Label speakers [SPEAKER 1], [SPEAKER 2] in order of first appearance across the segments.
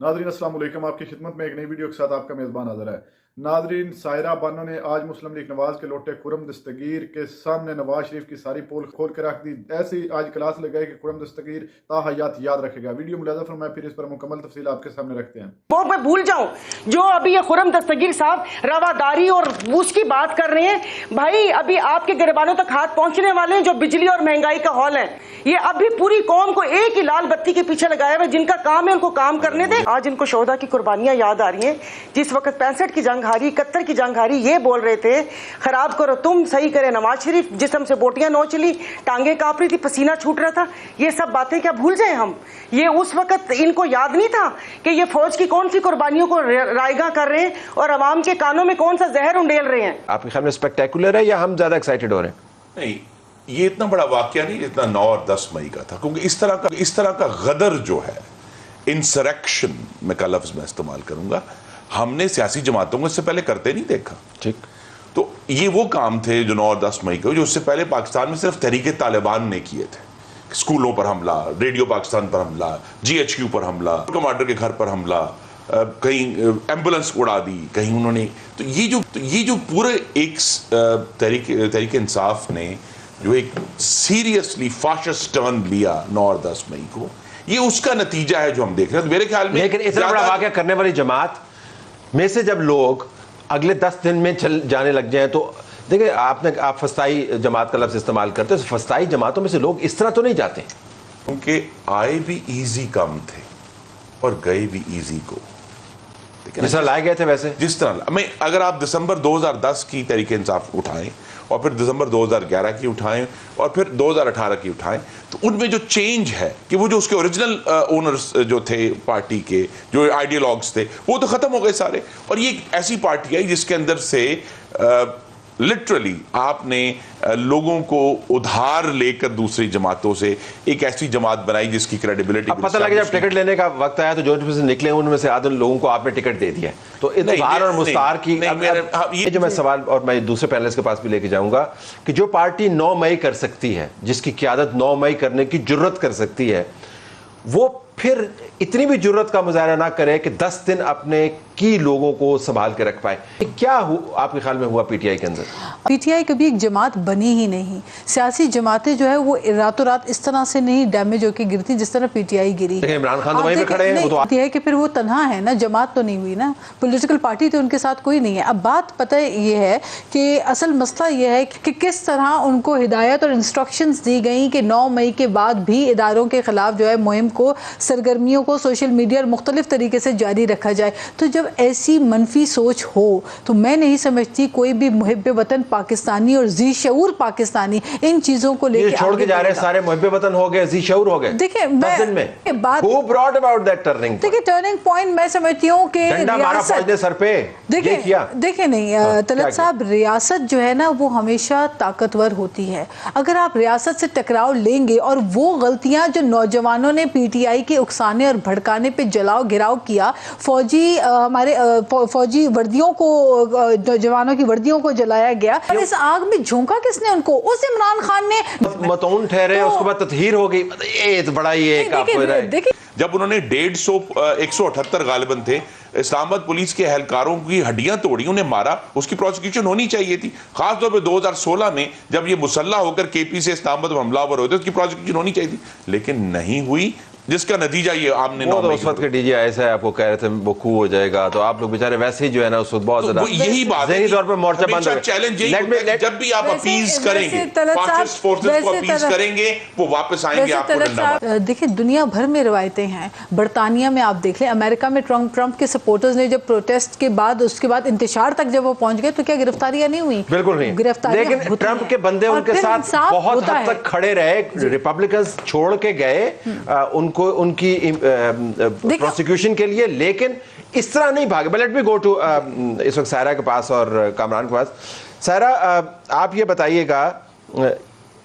[SPEAKER 1] Nadreen अस्सलाम वालेकुम, आपकी खिदमत में एक नई वीडियो के साथ आपका मेज़बान हाज़िर है। नादरीन, सायरा बानो ने आज मुस्लिम लीग नवाज के लोटे खुरम दस्तगीर के सामने नवाज शरीफ की सारी पोल खोल के रख दी। ऐसी आज क्लास लगाई कि खुरम दस्तगीर ताहयात याद रखेगा। वीडियो मुलाज़ा फरमाएं, फिर इस पर मुकम्मल तफसील आपके सामने रखते हैं।
[SPEAKER 2] वो मैं भूल जाऊं जो अभी ये खुरम दस्तगीर साहब रवादारी और उसकी बात कर रहे हैं। भाई अभी आपके गिरबानों तक हाथ पहुंचने वाले हैं जो बिजली और महंगाई का हॉल है। ये अभी पूरी कौम को एक ही लाल बत्ती के पीछे लगाया हुआ, जिनका काम है उनको काम करने दें। आज इनको शोहदा की कुर्बानियां याद आ रही हैं। जिस वक्त 65 की जंग हारी, 71 की जंग हारी, ये बोल रहे थे खराब करो तुम, सही करे नवाज शरीफ, जिस्म से बोटियां नोच ली, टांगे कांप रही थी, पसीना छूट रहा था। ये सब बातें क्या भूल जाए हम? ये उस वक्त इनको याद नहीं था कि ये फौज की कौन सी कुर्बानियों को रायगा कर रहे हैं और अवाम के कानों में कौन सा जहर उंडेल रहे हैं।
[SPEAKER 3] आपके ख्याल में स्पेक्टेकुलर है या हम ज्यादा एक्साइटेड हो रहे हैं?
[SPEAKER 4] नहीं, ये इतना बड़ा वाकया नहीं जितना 9 और 10 मई का था, क्योंकि इस तरह का गदर जो है, इंसरेक्शन में का लफ्ज मैं इस्तेमाल करूंगा, हमने सियासी जमातों को इससे पहले करते नहीं देखा।
[SPEAKER 3] ठीक,
[SPEAKER 4] तो ये वो काम थे जो 9 और 10 मई को, जो उससे पहले पाकिस्तान में सिर्फ तहरीके तालिबान ने किए थे। स्कूलों पर हमला, रेडियो पाकिस्तान पर हमला, GHQ पर हमला, कमांडर के घर पर हमला, कहीं एम्बुलेंस उड़ा दी, कहीं उन्होंने। तो ये जो पूरे एक तहरीक इंसाफ ने जो एक सीरियसली फाशिस्ट टर्न लिया 9 और 10 मई को, ये उसका नतीजा है जो हम देख रहे हैं। तो मेरे ख्याल में
[SPEAKER 3] लेकिन इतना बड़ा वाकया करने वाली जमात में से जब लोग अगले 10 दिन में चल जाने लग जाएं, तो देखिए आप फस्ताई जमात का लफ्ज इस्तेमाल करते हो, फस्ताई जमातों में से लोग इस तरह तो नहीं जाते,
[SPEAKER 4] क्योंकि आए भी इजी कम थे और गए भी इजी को।
[SPEAKER 3] जिस तरह लाए गए थे वैसे,
[SPEAKER 4] जिस तरह मैं, अगर आप दिसंबर 2010 की तहरीक इंसाफ उठाएं और फिर दिसंबर 2011 की उठाएं और फिर 2018 की उठाएं, तो उनमें जो चेंज है कि वो जो उसके ओरिजिनल ओनर्स जो थे पार्टी के, जो आइडियोलॉग्स थे, वो तो खत्म हो गए सारे। और ये एक ऐसी पार्टी आई जिसके अंदर से लिटरली आपने लोगों को उधार लेकर दूसरी जमातों से एक ऐसी जमात बनाई जिसकी क्रेडिबिलिटी।
[SPEAKER 3] अब पता लगा जब टिकट लेने का वक्त आया तो जो से निकले उनमें से आधे लोगों को आपने टिकट दे दिया। तो इतबार और मुस्तार की ये जो मैं सवाल, और मैं दूसरे पैनलिस्ट के पास भी लेके जाऊंगा, कि जो पार्टी 9 मई कर सकती है, जिसकी क़यादत 9 मई करने की जुर्रत कर सकती है, वो फिर इतनी भी जुर्रत का मुजाहरा ना करे कि 10 दिन अपने की लोगों को संभाल के रख पाए। क्या आपके ख्याल में हुआ पीटीआई के अंदर?
[SPEAKER 5] पीटीआई कभी एक जमात बनी ही नहीं। सियासी जमातें जो है वो रातों रात इस तरह से नहीं डैमेज होकर गिरती जिस तरह पीटीआई गिरी।
[SPEAKER 3] इमरान खान तो वहीं पे खड़े हैं, वो तो
[SPEAKER 5] है कि फिर वो तन्हा है ना, जमात तो नहीं हुई ना, पॉलिटिकल पार्टी तो उनके साथ कोई नहीं है। अब बात पता ये है कि असल मसला ये है कि किस तरह उनको हिदायत और इंस्ट्रक्शंस दी गई कि 9 मई के बाद भी इदारों के खिलाफ जो है मुहिम को, सरगर्मियों को सोशल मीडिया और मुख्तलिफ तरीके से जारी रखा जाए। तो जब ऐसी मनफी सोच हो तो मैं नहीं समझती कोई भी मुहिब्बे वतन पाकिस्तानी और जी शऊर पाकिस्तानी इन चीजों को लेकर
[SPEAKER 3] छोड़ के जा रहे हैं। सारे मुहिब्बे वतन हो गए, जी शऊर हो गए।
[SPEAKER 5] देखिए
[SPEAKER 3] बात who brought about that turning point?
[SPEAKER 5] देखिए टर्निंग पॉइंट मैं समझती हूँ कि
[SPEAKER 3] सर पे
[SPEAKER 5] देखिए नहीं तलत साहब, रियासत जो है ना वो हमेशा ताकतवर होती है। अगर आप रियासत से टकराव लेंगे और वो गलतियां जो नौजवानों ने पीटीआई के उकसाने और भड़काने पे जलाओ घिराव किया, हमारे फौजी वर्दियों को, जवानों की वर्दियों को जलाया गया, और इस आग में झोंका किसने उनको? उस इमरान खान ने
[SPEAKER 3] मतऊन ठहरे, उसके बाद तत्हीर हो गई। ये तो बड़ा ये
[SPEAKER 4] जब उन्होंने 178 गालिबन थे, इस्लामाबाद पुलिस के एहलकारों की हड्डियां तोड़ी, उन्हें मारा, उसकी प्रोसिक्यूशन होनी चाहिए थी। खासतौर पे 2016 में जब ये मुसल्ला होकर केपी से इस्लामाबाद में हमलावर होते, उसकी प्रोसिक्यूशन होनी चाहिए थी, लेकिन नहीं हुई, जिसका नतीजा ये आमने
[SPEAKER 3] तो उस वक्त के DGI से आपको कह रहे थे वो खूह हो जाएगा, तो आप लोग बेचारे वैसे ही जो है ना उस वक्त बहुत ज्यादा
[SPEAKER 4] यही बात है,
[SPEAKER 3] तौर पर मोर्चा बंद हो
[SPEAKER 4] चैलेंज यही, जब भी आप अपीज करेंगे, फासिस्ट फोर्सेस को अपीज करेंगे, वो वापस आएंगे आपको डंडा मार।
[SPEAKER 5] देखिए दुनिया भर में रिवायतें हैं। बरतानिया में आप देख लें, अमेरिका में ट्रंप के सपोर्टर्स ने जब प्रोटेस्ट के बाद, उसके बाद इंतशार तक जब वो पहुंच गए, तो क्या गिरफ्तारियां नहीं हुई?
[SPEAKER 3] बिल्कुल नहीं गिरफ्तारियां। लेकिन ट्रंप के बंदे उनके साथ बहुत हद तक खड़े रहे, रिपब्लिकन्स छोड़ के गए उनको, उनकी प्रोसिक्यूशन के लिए, लेकिन इस तरह नहीं भागे। लेट मी गो टू इस वक्त सायरा के पास और कामरान के पास। सायरा, आप ये बताइएगा,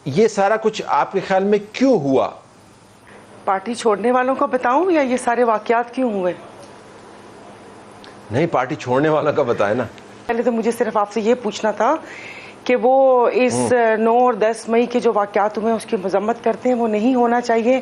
[SPEAKER 3] ये सारा कुछ आपके ख्याल में क्यों हुआ?
[SPEAKER 2] पार्टी छोड़ने वालों को बताऊं या ये सारे वाकयात क्यों हुए?
[SPEAKER 3] नहीं, पार्टी छोड़ने वालों का बताए ना।
[SPEAKER 2] पहले तो मुझे सिर्फ आपसे ये पूछना था कि वो इस 9 और 10 मई के जो वाकयात हुए उसकी मजम्मत करते हैं, वो नहीं होना चाहिए,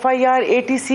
[SPEAKER 2] FIR ATC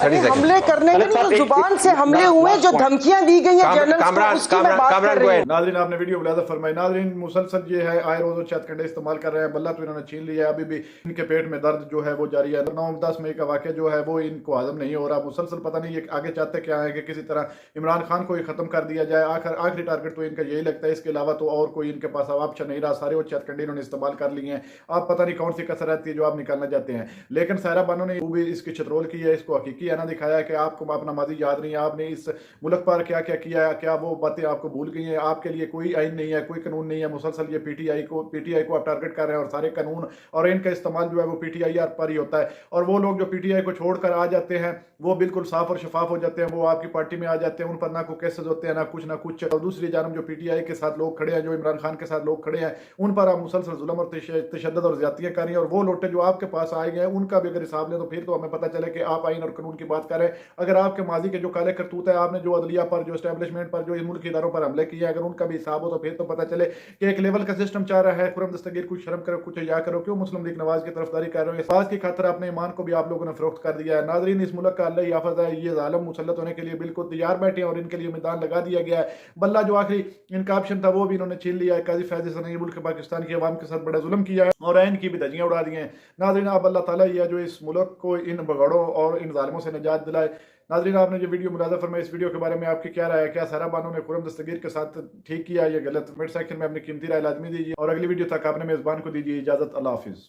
[SPEAKER 2] अरे हमले करने में नहीं, जो जुबान से हमले हुए, जो धमकियां दी गई हैं जर्नलिस्ट को, उसकी मैं बात कर रही हूं।
[SPEAKER 1] नाज़रीन आपने वीडियो मुलाज़ा फरमाई। नाज़रीन मुसलसल ये है आए रोज़ चंद कंडे इस्तेमाल कर रहे हैं, बल्ला तो इन्होंने छीन लिया है, अभी भी इनके पेट में दर्द जो है वो जारी है। 9-10 मई का वाक़या जो है वो इनको हज़म नहीं हो रहा, मुसलसल पता नहीं ये आगे चाहते क्या है कि किसी तरह इमरान खान को ही ख़त्म कर दिया जाए। आखिरी टारगेट तो इनका यही लगता है, इसके अलावा तो और कोई इनके पास ऑप्शन नहीं रहा। सारे वो चंद कंडे इन्होंने इस्तेमाल कर लिए हैं, आप पता नहीं कौन सी कसर रहती है जो आप निकालना चाहते हैं। लेकिन सायरा बानो ने भी इसकी छतरोल की है, इसको हकीकी आना दिखाया है कि आपको अपना माजी याद नहीं है, आपने इस मुल्क पर क्या क्या किया है, क्या वो बातें आपको भूल गई हैं। आपके लिए कोई आइन नहीं है, कोई कानून नहीं है। मुसलसल ये पीटीआई को आप टारगेट कर रहे हैं और सारे कानून और इनका इस्तेमाल जो है वो पीटीआई पर ही होता है। और वो लोग जो पीटीआई को छोड़कर आ जाते हैं वो बिल्कुल साफ और शफाफ हो जाते हैं, वो आपकी पार्टी में आ जाते हैं, उन पर ना कोई केसेस होते हैं ना कुछ। और दूसरी जानब जो पीटीआई के साथ लोग खड़े हैं, जो इमरान खान के साथ लोग खड़े हैं, उन पर आप मुसलसल जुल्म और तशद्दुद और ज्यादतियां कर रही हैं। और वो लोटे जो आपके पास आए गए हैं उनका भी अगर हिसाब लें तो फिर तो हमें पता चले कि आप आइन और कानून की बात करें। अगर आपके माजी के जो काले करतूत है, आपने जो अदलिया पर, जो एस्टेब्लिशमेंट पर, जो इस मुल्क इदारों पर हमले किए, अगर उनका भी हिसाब हो तो फिर तो पता चले कि एक लेवल का सिस्टम चाह रहा है। खुर्रम दस्तगीर कुछ शर्म करो, कुछ या करो, क्यों मुस्लिम लीग नवाज की तरफदारी कर रहे हो? इस बात की खातिर अपने ईमान को भी आप लोगों ने फरोख्त कर दिया है। नाज़रीन इस मुल्क का अल्लाह ही हाफ़िज़ है, ये जालिम मुसल्लत होने के लिए बिल्कुल तैयार बैठे हैं और इनके लिए मैदान लगा दिया गया है। बल्ला जो आखिरी इनका ऑप्शन था वो भी इन्होंने छीन लिया है। काजी फैज़ हसन ने मुल्क पाकिस्तान की आवाम के साथ बड़ा जुल्म किया है और आइन की भी धज्जियां उड़ा दी हैं। नाज़रीन आप अल्लाह ताला ही है जो इस मुल्क को इन बगाड़ों और इन जालिमों से निजात दिलाए। नाज़रीन आपने जो वीडियो मुलाज़ा फरमाई, इस वीडियो के बारे में आपकी क्या राय है? क्या सायरा बानो ने खुर्रम दस्तगीर के साथ ठीक किया या गलत? कमेंट सेक्शन में अपनी कीमती राय लाजमी दीजिए और अगली वीडियो तक आपने मेज़बान को दीजिए इजाज़त। अल्लाह हाफिज़।